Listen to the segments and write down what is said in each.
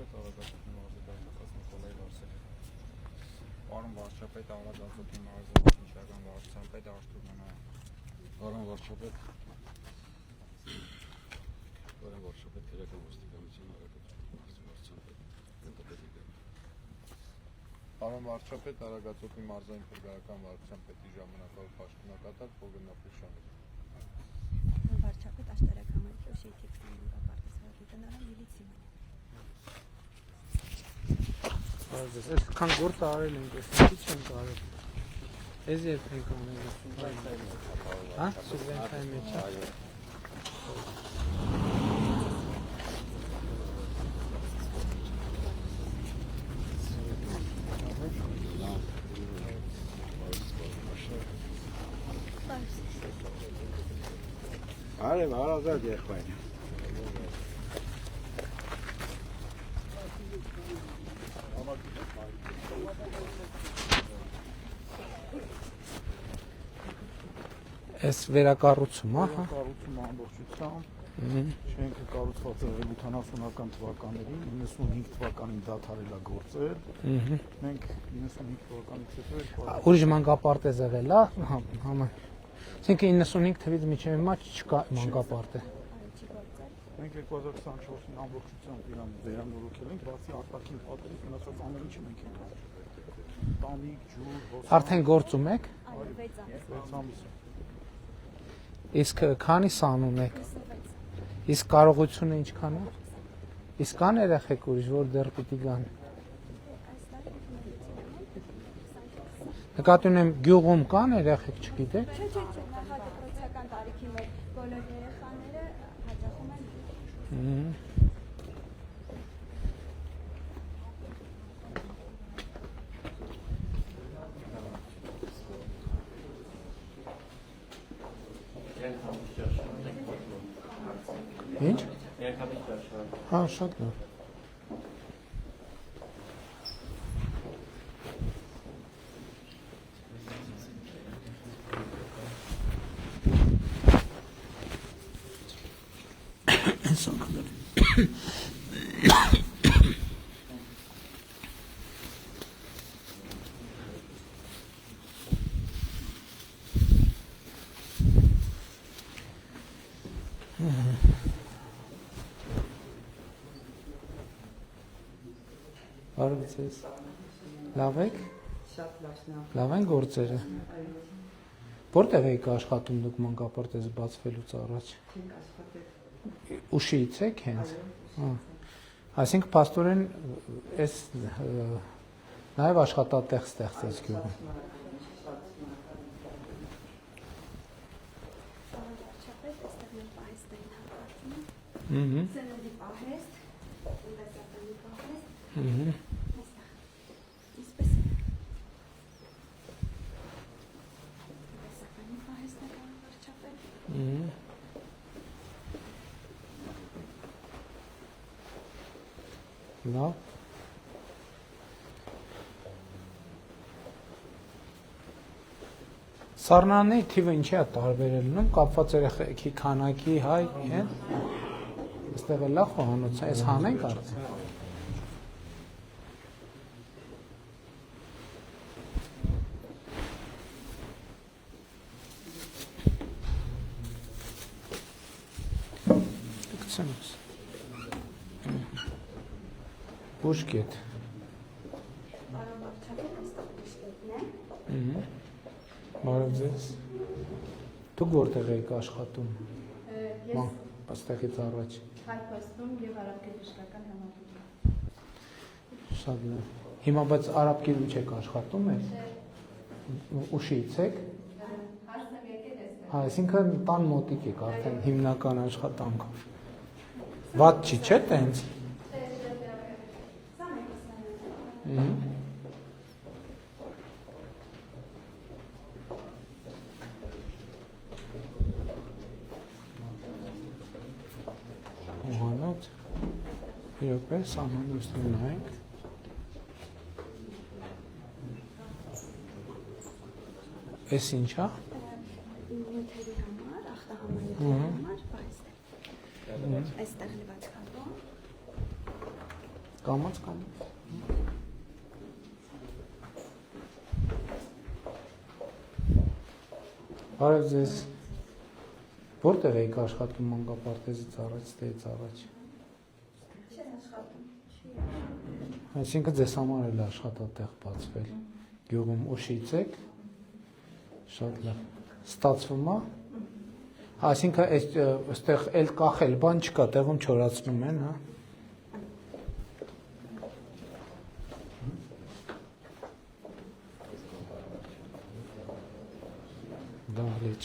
վարչապետ Արագածոտնի մարզի դատախազ Նիկոլայ Վարսելյան։ Պարոն վարչապետ Արագածոտնի մարզի ինժեներական վարչության պետ Արթուր Մանայան։ Պարոն վարչապետ Քերական ոստիկանության Արագածոտնի մարզի վարչության պետ։ Պարոն վարչապետ Արագածոտնի մարզային փրկարարական վարչության պետի ժամանակավոր պաշտոնակատար Պողոն Ապուշյանը։ Վարչապետ աշտարակամայր շեյթեքստան գիտանալան Լիլիցիման։ Այսքան գործ արել ենք, այսինքն չենք արել։ Էս երբ ենք անել։ Հա, սուբվենցիայի մեջ։ Արև, հարազատ եղբայր։ Այս վերակառուցում, հա։ Կառուցումը ամբողջությամբ շենքը կառուցված է 70-ական թվականներին, 95 թվականին դադարել է գործել։ Մենք 95 թվականից հետո ուրիշ մանկապարտ է եղել, հա, համա։ Այսինքն 95 թվականից մինչև հիմա չկա մանկապարտ է։ մենք 2024-ին ամբողջությամբ իրան վերանորոգել ենք, բացի արտաքին պատերից մնացած ամեն ինչը մենք ենք արել։ Տանիք, ջուր, հոսանք։ Արդեն գործում եք։ 6 ամիս։ Իսկ քանի սան ունեք։ Իսկ կարողությունը ինչքան է։ Իսկ կան երեխեք ուրիշ, որ դեռ պիտի գան։ Նկատի ունեմ գյուղում կան երեխեք, չգիտեք։ Չէ, նախադպրոցական տարիքի մեր բոլոր երեխաները հաճախում են։ Ինչ։ Հա, շատ լավ։ Բարև ձեզ։ Լավ եք։ Շատ լավ։ Լավ են գործերը։ Որտեղ եք աշխատում դուք մանկապարտեզը բացվելուց առաջ։ Չենք աշխատել։ Ուշիից եք հենց։ Հա։ Այսինքն փաստորեն այս նաև աշխատատեղ ստեղծեց գյուղում։ Վարչապետ, այստեղ մեր պահեստային հատվածում։ Սերնդի պահեստ, տնտեսական պահեստ։ Այսպես է։ Տնտեսական պահեստն է վարչապետ։ Լավ։ Սառնանի թիվը ինչի է տարբերելնում, կապված երեխեքի քանակի հայ, հեն։ Այստեղ է լավ խոհանոց, այս հանենք արդեն։ Գցենք։ Բուժկետ։ Պարոն վարչապետ, այստեղ բուժկետն է։ Բարև ձեզ։ Դուք որտեղ եք աշխատում։ Ես Այստեղից առաջ։ Հայփոստում եւ արաբկերտական համալիրում։ Շատ լավ։ Հիմա բայց արաբկերում չեք աշխատում եք։ Ուշից եք։ Հարցը եկել է։ Հա, այսինքն տան մոտիկ եք արդեն հիմնական աշխատանքով։ Վատ չի, չէ՞ տենց։ Ուղանոց։ Իրոք է, սահմանուստում նայենք։ Էս ինչ է։ Նյութերի համար, ախտահամալիրի համար պահեստ է։ Այստեղ լվացքատում։ Կամաց։ Բարև ձեզ։ Որտեղ եք աշխատում մանկապարտեզից առաջ, ստեից առաջ։ Չէ աշխատում։ Այսինքն ձեզ համար էլ աշխատատեղ բացվել։ Գյուղում ուշից եք։ Շատ լավ։ Ստացվում է։ Այսինքն այստեղ էլ կախել բան չկա, տեղում չորացնում են, հա։ Դահլիճ։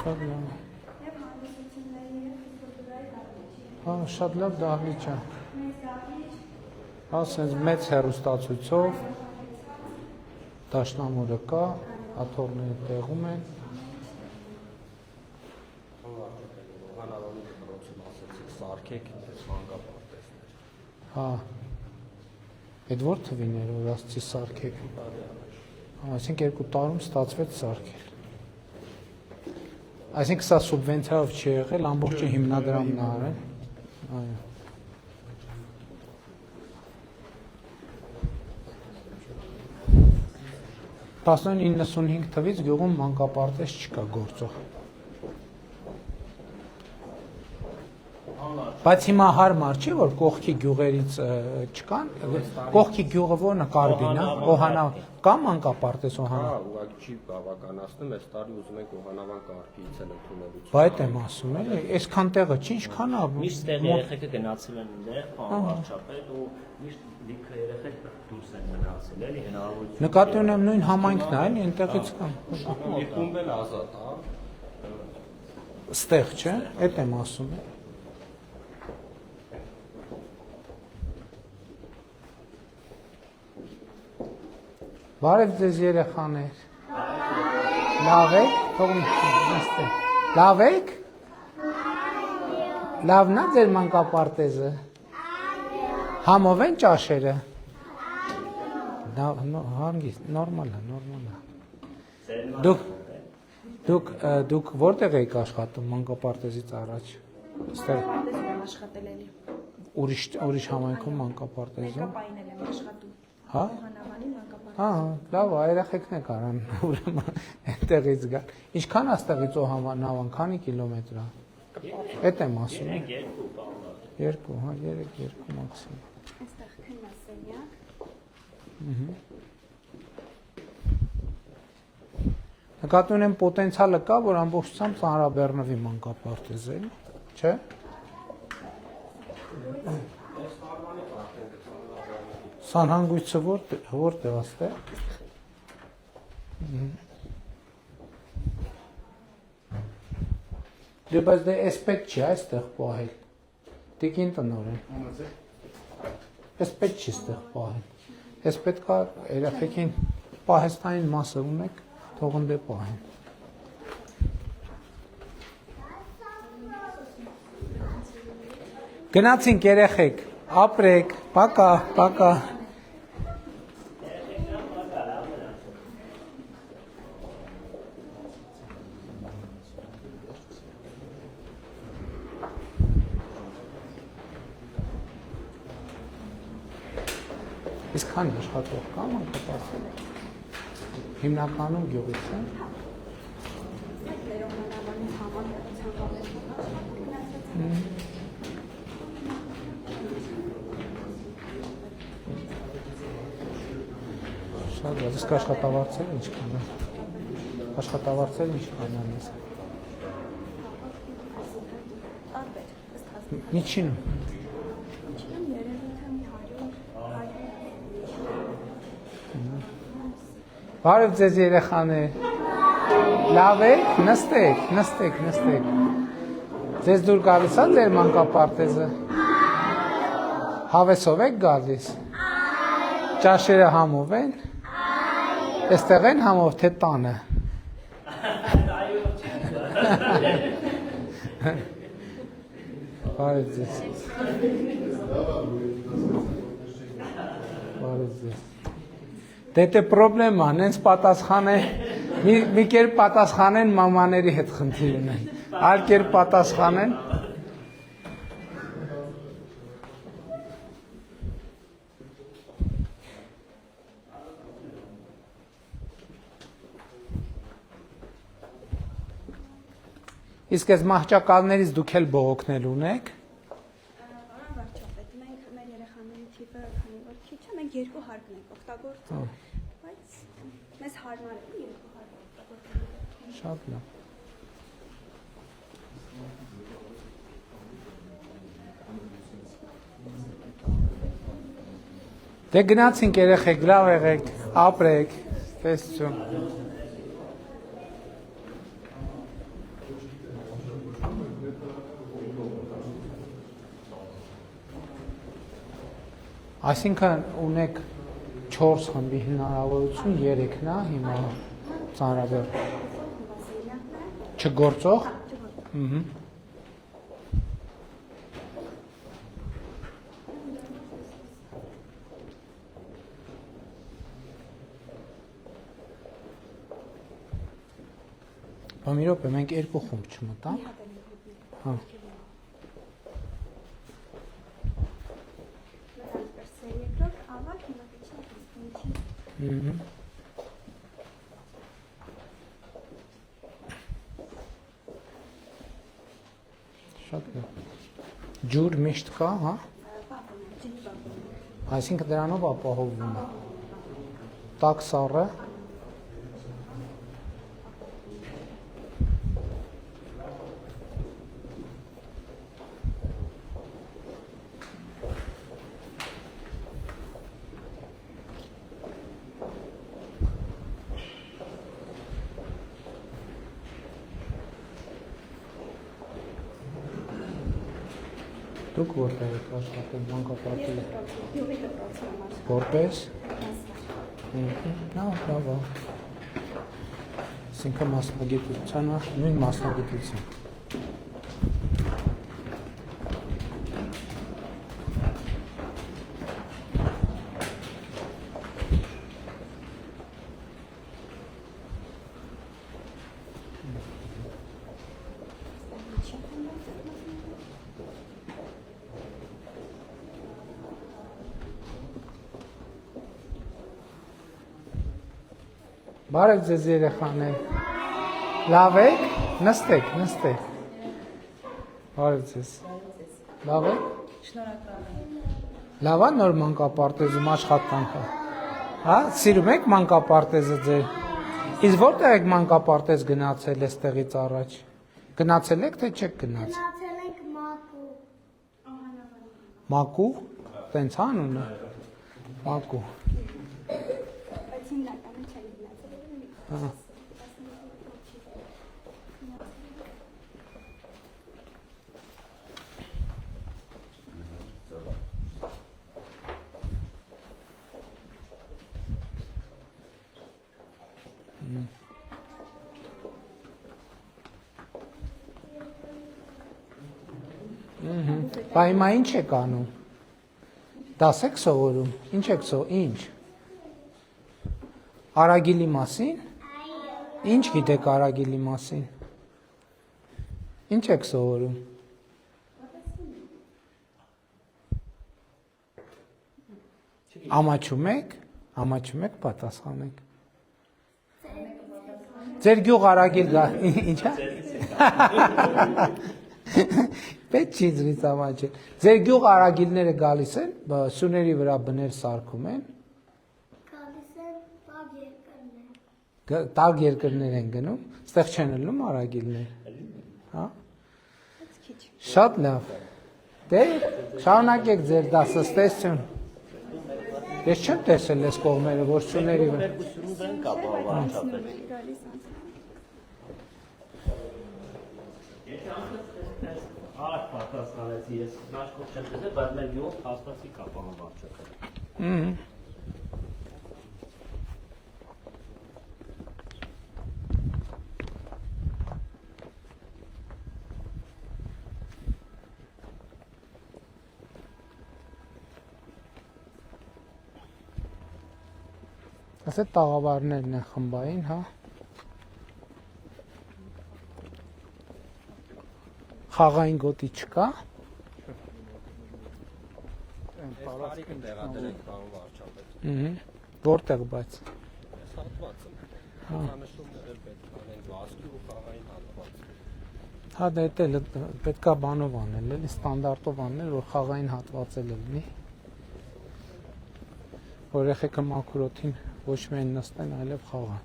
Շատ լավ։ Հա, շատ լավ դահլիճ է։ Հա, սենց մեծ հեռուստացույցով դաշնամուրը կա, աթոռները տեղում են։ Հա։ Այդ որ թվիներ որ ասցի սարքեք։ Այսինքն 2 տարում ստացվեց սարքել։ Այսինքն սա սուբվենցիայով չի եղել, ամբողջը հիմնադրամն է արել։ Այո։ Տասնյակ 95 թվից գյուղում մանկապարտեզ չկա գործող։ Բայց հիմա հարմար չի, որ կողքի գյուղերից չկան, կողքի գյուղը որն է Կարբին, Օհանա, կա մանկապարտեզ Օհանա։ Հա, ուղղակի չի բավականացնում, այս տարի ուզում ենք Օհանավան կարգից էլ ընդունելություն։ Բա այդ եմ ասում, էլի, այսքան տեղը չի, ինչքան է։ Միշտ տեղ երեխեքը գնացել են այնտեղ, վարչապետ ու միշտ լիքը երեխեք դուրս են մնացել, էլի հնարավորություն։ Նկատի ունեմ նույն համայնքն է, էլի, այնտեղից կան։ Մի խումբ էլ ազատ, հա։ Ստեղ, չէ՞, այդ եմ ասում։ Բարև ձեզ երեխաներ։ Լավ եք, թողում նստեք։ Լավ եք։ Լավն է ձեր մանկապարտեզը։ Համով են ճաշերը։ Հանգիստ, նորմալ է։ Դուք որտեղ եք աշխատում մանկապարտեզից առաջ։ Ստեղ Մանկապարտեզում աշխատել էլի։ ուրիշ համայնքում մանկապարտեզում։ Մեկապային եմ աշխատում։ Հա։ Օհանավանի մանկապարտեզ։ Հա, լավ, երեխեքն է կարան ուրեմն այնտեղից գալ։ Ինչքան է ստեղից Օհանավան, քանի կիլոմետր է։ Էդ եմ ասում։ 2, հա, 3 մաքսիմում։ Այստեղ քննասենյակ։ Նկատի ունեմ պոտենցիալը կա, որ ամբողջությամբ ծանրաբեռնվի մանկապարտեզը, չէ՞։ Սանհանգույցը որտեղ աստեղ։ Դե բայց դե էսպետ չի այստեղ պահել։ Տիկին տնօրեն։ Էսպետ չի ստեղ պահել։ Էս պետք է երեխեքին պահեստային մասը ունեք, թողն դե պահեն։ Գնացինք երեխեք, ապրեք, պակա։ Իսկ քանի աշխատող կա մանկապարտեզում։ Հիմնականում գյուղից է։ Շատ լավ, իսկ աշխատավարձերը ինչքան է։ Աշխատավարձերը ինչքան են։ Միջին։ Բարև ձեզ երեխաներ։ Լավ եք, նստեք։ Ձեզ դուր գալիս է ձեր մանկապարտեզը։ Հավեսով եք գալիս։ Ճաշերը համով են։ Այստեղ են համով, թե տանը։ Բարև ձեզ։ Դե պրոբլեմա, նենց պատասխան է, մի կերպ պատասխանեն մամաների հետ խնդիր ունեն։ Այլ կերպ պատասխանեն։ Իսկ այս մահճակալներից դուք էլ բողոքնել ունեք։ Պարոն վարչապետ, մենք մեր երեխաների թիվը քանի որ քիչ է, մենք երկու հարկն ենք օգտագործում, բայց մեզ հարմար է երկու հարկ օգտագործել։ Շատ լավ։ Դե գնացինք երեխեք, լավ եղեք, ապրեք, տեսություն։ Այսինքն ունեք 4 խմբի հնարավորություն, 3-ն է հիմա ծանրաբեռ չգործող։ Մի րոպե, մենք 2 խումբ չմտանք։ Հա։ Շատ լավ։ Ջուր միշտ կա, հա։ Այսինքն դրանով ապահովում է։ Տաք սառը։ Դուք որտեղ եք աշխատում, մանկապարտեզը։ Յուղի դպրոցում եմ աշխատում։ Որպես։ Լավ։ Այսինքն մասնագիտությանը, նույն մասնագիտություն։ Բարև ձեզ երեխաներ։ Լավ եք։ Նստեք։ Բարև ձեզ։ Լավ եք։ Շնորհակալ եմ։ Լավ է նոր մանկապարտեզում աշխատանքը։ Հա, սիրում եք մանկապարտեզը ձեր։ Իսկ որտեղ եք մանկապարտեզ գնացել այստեղից առաջ։ Գնացել եք թե չեք գնացել։ Գնացել ենք Մակու։ Մակու։ Տենց անունը։ Մակու։ Բայց հիմնականում չեն գնացել։ Հա։ Բա հիմա ինչ եք անում։ Դաս եք սովորում։ Ինչ եք սովորում։ Ինչ։ Արագիլի մասին։ Ինչ գիտեք արագիլի մասին։ Ինչ եք սովորում։ Ամաչում եք պատասխանեք։ Ձեր գյուղ արագիլ գա։ Ինչ է։ Պետք չի զրից ամաչել։ Ձեր գյուղ արագիլները գալիս են, սյուների վրա բներ սարքում են։ Գալիս են տակ երկրներ։ Տակ երկրներ են գնում, ստեղ չեն ելնում արագիլներ։ Հա։ Շատ լավ։ Դե շարունակեք ձեր դասը, ստեսություն։ Ես չեմ տեսել այս կողմերը, որ սյուների վրա։ Ներկայությունում դեն կապա վարչապետ։ Արագ պատասխանեցի, ես նաշկով չեմ տեսել, բայց մեր գյուղ հաստատի կապան վարչապետ։ Ասե տաղավարներն են խմբային, հա։ խաղային գոտի չկա։ Այն Այս տարածքը տարիքը տեղադրենք պարոն վարչապետ։ Որտեղ բայց։ Այս հատվածը նշումները պետք է անեն վազքի ու խաղային հատված։ Հա դա էլ պետքա բանով անել, էլի ստանդարտով անել, որ խաղային հատված էլ լինի։ Որ երեխեքը մաքրոթին ոչ միայն նստեն, այլև խաղան։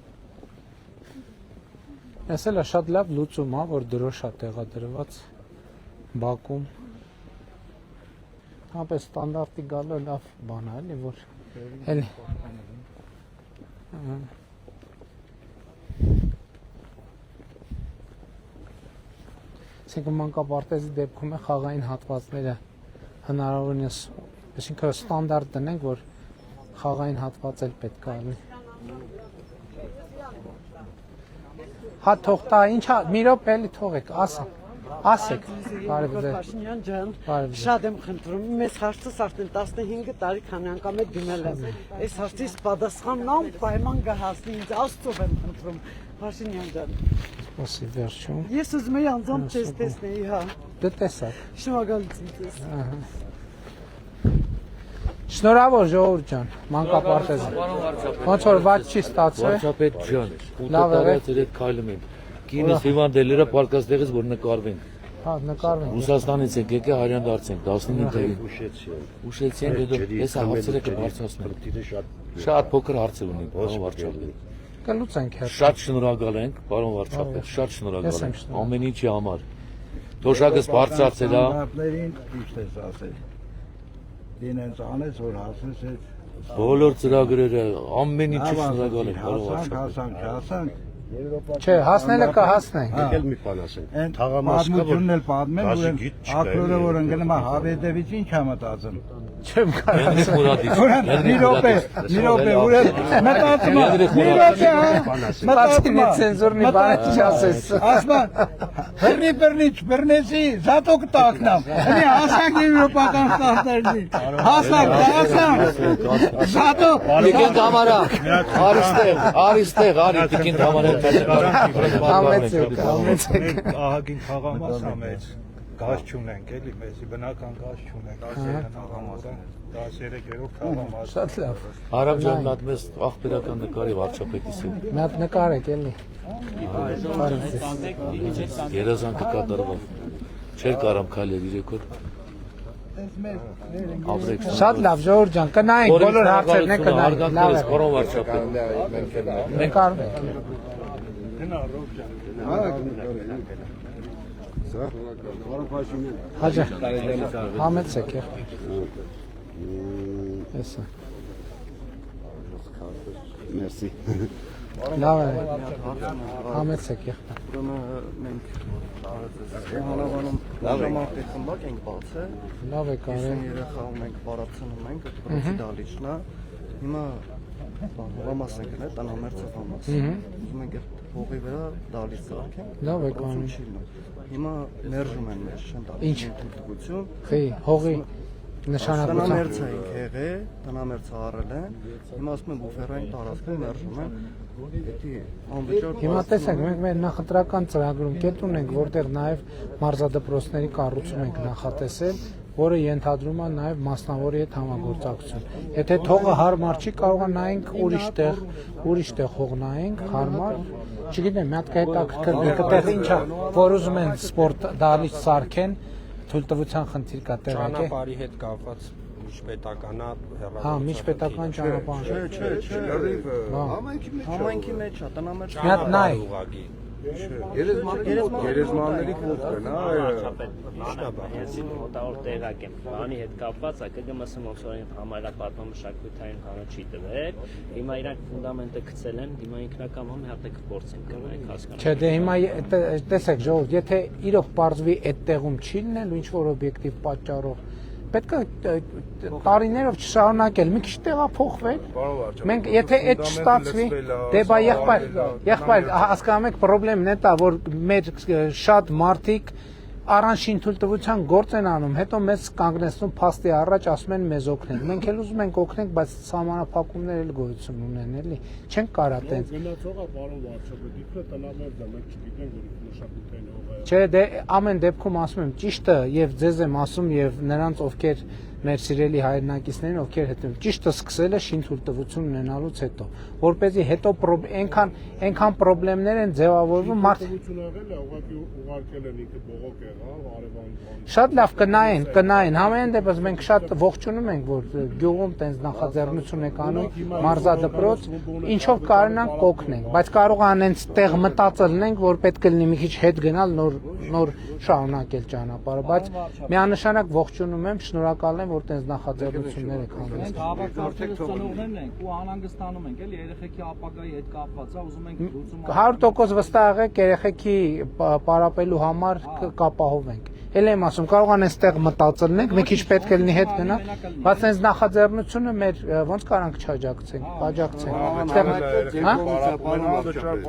Այս էլ է շատ լավ լուծում, հա, որ դրոշ է տեղադրված բակում։ Հապես ստանդարտի գալը լավ բան է, էլի, որ էլի։ Այսինքն մանկապարտեզի դեպքում է խաղային հատվածները հնարավորինս, այսինքն ստանդարտ դնենք, որ խաղային հատված էլ պետք է լինի։ Հա թող տա, ինչա, մի րոպե էլի թողեք, ասեք։ Բարև ձեզ։ Փաշինյան ջան, Բարև ձեզ։ շատ եմ խնդրում, մեզ հարցս արդեն 15 տարի քանի անգամ է դիմել եմ։ Այս հարցից պատասխանն անպայման կհասնի ինձ, Աստծով եմ խնդրում, Փաշինյան ջան։ Սպասի վերջում։ Ես ուզում եի անձամբ ձեզ տեսնեի, հա։ Դե տեսակ։ Շնորհակալություն ձեզ։ Շնորհավոր ժողովուրդ ջան, մանկապարտեզը։ Ոնց որ ված չի ստացվել։ Վարչապետ ջան, Լավ է, ուտարած երեք քայլում ենք։ Կինս հիվանդելերը պարկաստեղից որ նկարվենք։ Հա, նկարվենք։ Ռուսաստանից ենք եկել Հարյան դարձենք 15 տարի։ Ուշեցին, հետո այս հարցերը կբարձրացնենք։ Շատ փոքր հարցեր ունենք, պարոն վարչապետ։ Կլուծենք հետ։ Շատ շնորհակալ ենք, պարոն վարչապետ, շատ Ես շնորհակալ եմ ենք շնորհակալ։ ամեն ինչի համար։ Թոշակս բարձրացել է։ Ստանդարտներին ճիշտ ես ասել։ Դինենց անես որ հասնես այդ Բոլոր ծրագրերը ամեն ինչի շնորհակալ ենք, պարոն վարչապետ։ հասանք։ Չէ, հասնելը կհասնենք։ Եկել մի բան ասենք։ Պատմությունն էլ պատմեն, որ ակրորը որ ընկնում է Հավեդևից ինչ է մտածում։ Չեմ կարող Hendrik Muradov։ Մի րոպե, ուրեմն մտածում է։ Մի րոպե, մտածում է ցենզուրնի բանը չասես։ ասма բռնեցի, զատոկ տակնամ։ Էլի հասանք եվրոպական ստանդարտի։ Հասանք, զատոկ։ Տիկին Թամարա, արիստեղ, արի Տիկին Թամարա։ Համեցեք։ մենք ահագին խաղամաս ամեծ գազ չունենք, էլի մեզի բնական գազ չունենք, 13-րդ խաղամաս։ Շատ լավ։ Արաբ ջան, մատ մեզ աղբերական նկարի վարչապետիս հետ։ Մի հատ նկարեք էլի։ Երազանքը կատարվավ։ Չէր կարամ քայլել իրեքոր։ Ապրեք։ Շատ լավ, ժողովուրդ ջան, կնայենք բոլոր հարցերն է կնայենք։ Լավ է։ Պարոն վարչապետ։ Նկարվենք։ Հաջա։ Համեցեք եղ։ Էսա։ Մերսի։ Լավ է։ Համեցեք եղ։ Մենք հանավանում ժամանակ խմբակ ենք բացել։ Լավ է կարել։ Երեխա ունենք, բարացնում ենք, դրոցի դալիճն է։ Հիմա հողամաս ենք նել, տնամերձը հողամաս։ Ուզում ենք այդ հողի վրա դալիճ սարքենք։ Լավ է կարել։ Հիմա մերժում են մեզ, չեն տալիս Ինչ։ թույլտվություն։ Խի, հողի նշանակության։ Տնամերձը ենք եղել, տնամերձը առել են։ Հիմա ասում են բուֆերային տարածքում մերժում են։ Դա անվճար։ Հիմա տեսեք, մենք մեր նախընտրական ծրագրում կետ ունենք, որտեղ նաև մարզադպրոցների կառուցում ենք նախատեսել, որը ենթադրում է նաև մասնավորի հետ համագործակցություն։ Եթե թողը հարմար չի, կարող է նայենք ուրիշ տեղ հող նայենք, հարմար, չգիտեմ, մի հատ կհետաքրքր մի տեղ ինչա, որ ուզում են սպորտ դահլիճ սարքեն, թույլտվության խնդիր կա տեղակ է։ Ճանապարհի հետ կապված միջպետականա հեռավորության։ Հա, միջպետական ճանապարհ։ Չէ, համայնքի մեջ է, տնամերձ։ Մի հատ նայ։ Գերեզմանների կողքն է, Ես մոտավոր տեղակ եմ։ Բանի հետ կապված է ԿԳՄՍ ոնցորին համայնապատմամշակութային հանրը չի տվել։ Հիմա իրանք ֆունդամենտը գցել են, հիմա ինքնական հոմ հատ եք փորձենք կնայեք հասկանալ։ Չէ, դե հիմա տեսեք ժողովուրդ, եթե իրոք պարզվի այդ տեղում չի լինելու ինչ որ օբյեկտիվ պատճառով, պետք է տարիներով չշարունակել, մի քիչ տեղափոխվել։ Մենք եթե այդ չստացվի, դե բա եղբայր, հասկանում եք, խնդրեմն է դա, որ մեր շատ մարդիկ առանց շինթույլտվության գործ են անում, հետո մեզ կանգնեցնում փաստի առաջ ասում են մեզ օգնենք։ Մենք էլ ուզում ենք օգնենք, բայց սահմանափակումներ էլ գոյություն ունեն, էլի։ Չենք կարա տենց։ Գնացողը պարոն վարչապետ, իբրե տնամերձ է, մենք չգիտենք, որ մշակութային հողը։ Չէ, դե ամեն դեպքում ասում եմ ճիշտը եւ ձեզ եմ ասում եւ նրանց ովքեր մեր սիրելի հայրենակիցներին, ովքեր հետո ճիշտը սկսել է շինթույլտվություն ունենալուց հետո, որպեսզի հետո այնքան խնդիրներ են ձևավորվում մարդ ուղղակի ուղարկել են ինքը բողոք եղավ, արևային բան։ Շատ լավ կնային, համենայն դեպս մենք շատ ողջունում ենք, որ գյուղում տենց նախաձեռնություն եք անում, մարզադպրոց, ինչով կարողանանք կօգնենք, բայց կարող անենց տեղ մտածել ենք, որ պետք է լինի մի քիչ հետ գնալ, նոր շարունակել ճանապարհը, բայց միանշանակ ողջունում եմ, շնորհակալ եմ, որ տենց նախաձեռնություններ եք անում։ Մենք հավաքակցել ծնողներն ենք ու անհանգստանում ենք, էլի երեխեքի ապագայի հետ կապված է, ուզում ենք լուծում 100% վստահ եք երեխեքի պարապելու համար կապահովենք։ Էլ եմ ասում, կարող են այստեղ մտածելն ենք, մի քիչ պետք է լինի հետ գնա, բայց այս նախաձեռնությունը մեր ոնց կարանք չաջակցենք,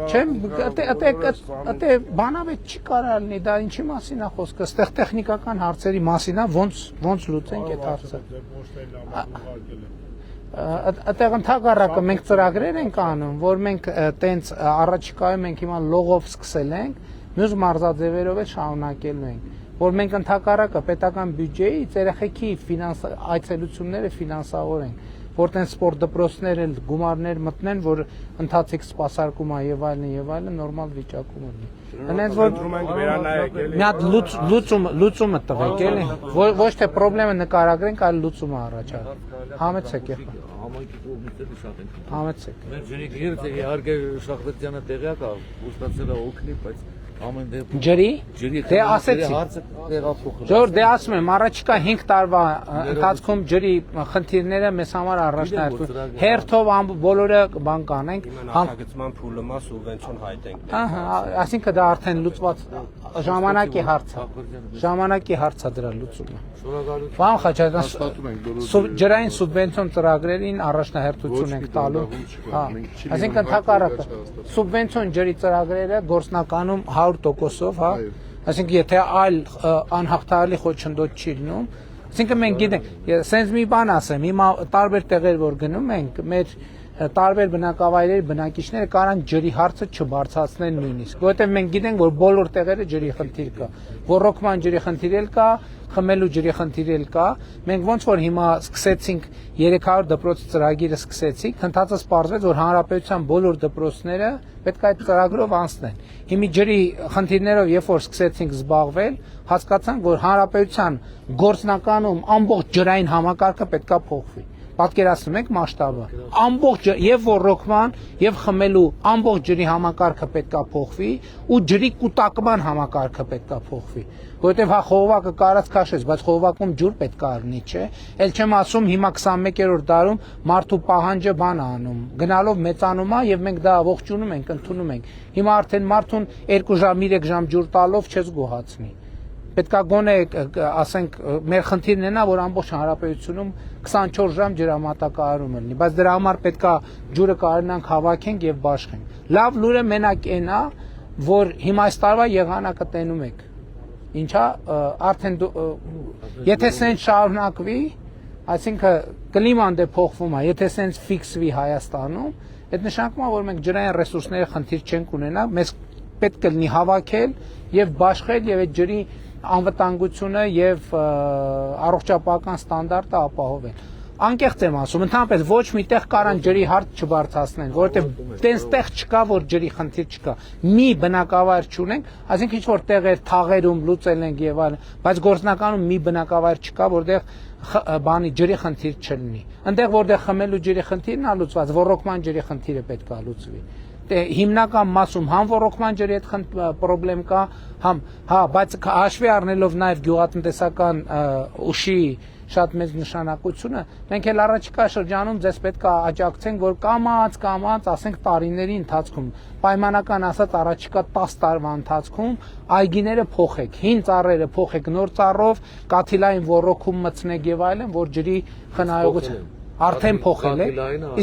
Չէ, բանավեճ չի կարա լինի, դա ինչի մասին է խոսքը, այստեղ տեխնիկական հարցերի մասին է, ոնց լուծենք այդ հարցը։ Այդտեղ ընդհակառակը մենք ծրագրեր ենք անում, որ մենք տենց առաջիկայում մենք հիմա լողով սկսել ենք, մյուս մարզաձևերով էլ շարունակելու ենք, որ մենք ընդհակառակը պետական բյուջեից երեխեքի այցելությունները ֆինանսավորենք, որ տենց սպորտ դպրոցներ էլ գումարներ մտնեն, որ ընթացիկ սպասարկում է եւ այլն նորմալ վիճակում լինի։ Հենց որ մի հատ լուծումը տվեք, էլի, ոչ թե խնդրը նկարագրենք, այլ լուծումը առաջարկենք։ Համեցեք եղբայր։ Համայնքի կողմից շատ ենք։ Համեցեք։ Մեր ժենիքները իհարկե Շախվերտյանը տեղյակ է, ուստացել է օգնի, բայց ամեն դեպքում ջրի դե ասեցի Ժոր դե ասում եմ առաջիկա 5 տարվա ընթացքում ջրի խնդիրները մեզ համար առաջնահերթ հերթով բոլորը բան կանենք Նախագծման փուլը մա սուբվենցիոն հայտենք ահա այսինքն դա արդեն լուծված ժամանակի հարց է դրա լուծումը Վան Խաչատրյան ջրային սուբվենցիոն ծրագրերին առաջնահերթություն ենք տալու հա այսինքն ընդհակառակը սուբվենցիոն ջրի ծրագրերը գործնականում 100%-ով, հա, այսինքն եթե այլ անհաղթահարելի խոչընդոտ չի լինում, այսինքն մենք գիտենք, սենց մի բան ասեմ, հիմա տարբեր տեղեր որ գնում ենք, մեր տարբեր բնակավայրերի բնակիչները կարան ջրի հարցը չբարձրացնեն նույնիսկ, որովհետև մենք գիտենք, որ բոլոր տեղերը ջրի խնդիր կա, ռոռոկման ջրի խնդիր էլ կա, խմելու ջրի խնդիր էլ կա, մենք ոնց որ հիմա սկսեցինք 300 դպրոցի ծրագիրը սկսեցինք, ընթացած պարզվեց, որ հանրապետության բոլոր դպրոցները պետք է այդ ծրագրով անցնեն։ Հիմի ջրի խնդիրներով երբ որ սկսեցինք զբաղվել, հասկացանք, որ հանրապետության գործնականում ամբողջ ջրային համակարգը պետք է փոխվի։ Պատկերացնում եք մասշտաբը։ Ամբողջ եւ ռոռոկման եւ խմելու ամբողջ ջրի համակարգը պետք է փոխվի ու ջրի կուտակման համակարգը պետք է փոխվի։ Որովհետեւ հա խողովակը կարած քաշես, բայց խողովակում ջուր պետք է առնի, չէ։ Էլ չեմ ասում հիմա 21-րդ դարում մարդու պահանջը բան է անում, գնալով մեծանում է եւ մենք դա ողջունում ենք, ընդունում ենք։ Հիմա արդեն մարդուն 2 ժամ, 3 ժամ ջուր տալով չես գոհացնի։ Պետքա գոնե ասենք մեր խնդիրն է նա որ ամբողջ հանրապետությունում 24 ժամ ջրամատակարարում լինի, բայց դրա համար պետքա ջուրը կարողանանք հավաքենք եւ բաշխենք։ Լավ լուրը մենակ այն է, որ հիմա այս տարվա եղանակը տենում եք։ Ինչա արդեն եթե սենց շարունակվի, այսինքն կլիման դե փոխվում է, եթե սենց ֆիքսվի Հայաստանում, այդ նշանակում է որ մենք ջրային ռեսուրսների խնդիր չենք ունենա, մեզ պետք է լինի հավաքել եւ բաշխել եւ այդ ջրի անվտանգությունը եւ առողջապահական ստանդարտը ապահովել։ Անկեղծ եմ ասում, ընդհանրապես ոչ միտեղ կարան ջրի հարց չբարձրացնեն, որովհետեւ տենց տեղ չկա, որ ջրի խնդիր չկա։ Մի բնակավայր չունենք, այսինքն ինչ որ տեղեր թաղերում լուծել ենք եւ այլն, բայց գործնականում մի բնակավայր չկա, որտեղ բանի ջրի խնդիր չլինի։ Այնտեղ որտեղ խմելու ջրի խնդիրն է լուծված, ռոռոկման ջրի խնդիրը պետք է լուծվի։ Հիմնական մասում համ ռոռոկման ջրի հետ խնդրեմ կա, համ հա, բայց հաշվի առնելով նաև գյուղատնտեսական ուժի շատ մեծ նշանակությունը, մենք էլ առաջիկա շրջանում ձեզ պետք է աջակցենք, որ կամած, ասենք տարիների ընթացքում, պայմանական ասած առաջիկա 10 տարվա ընթացքում այգիները փոխեք, հին ծառերը փոխեք նոր ծառով, կաթիլային ռոռոկում մտցնեք եւ այլն, որ ջրի խնայողությունը արդեն փոխել է,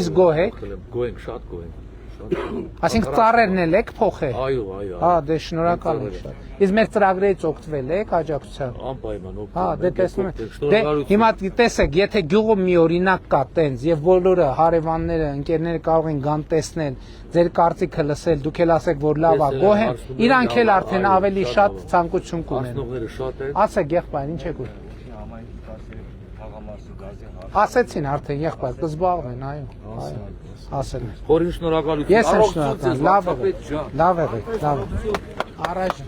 իսկ գոհ եք, գոհենք, շատ գոհենք։ Այսինքն ծառերն էլ եք փոխել։ Այո, Հա, դե շնորհակալ եմ շատ։ Իսկ մեր ծրագրերից օգտվել եք աջակցությամբ։ Անպայման օգտվում։ Հա, դե տեսնում եք։ Դե հիմա տեսեք, եթե գյուղում մի օրինակ կա տենց եւ բոլորը հարևանները, ընկերները կարող են գան տեսնել, ձեր կարծիքը լսել, դուք էլ ասեք, որ լավ է, գոհ են, իրանք էլ արդեն ավելի շատ ցանկություն կունեն։ Ասնողները շատ են։ Ասեք, եղբայր, ինչ եք ուզում։ Ասեցին արդեն եղբայր, կզբաղվեն, այո։ Ասել են։ Խորին շնորհակալություն։ Ես եմ շնորհակալ, լավ եղեք, լավ եղեք, լավ։ Առաջ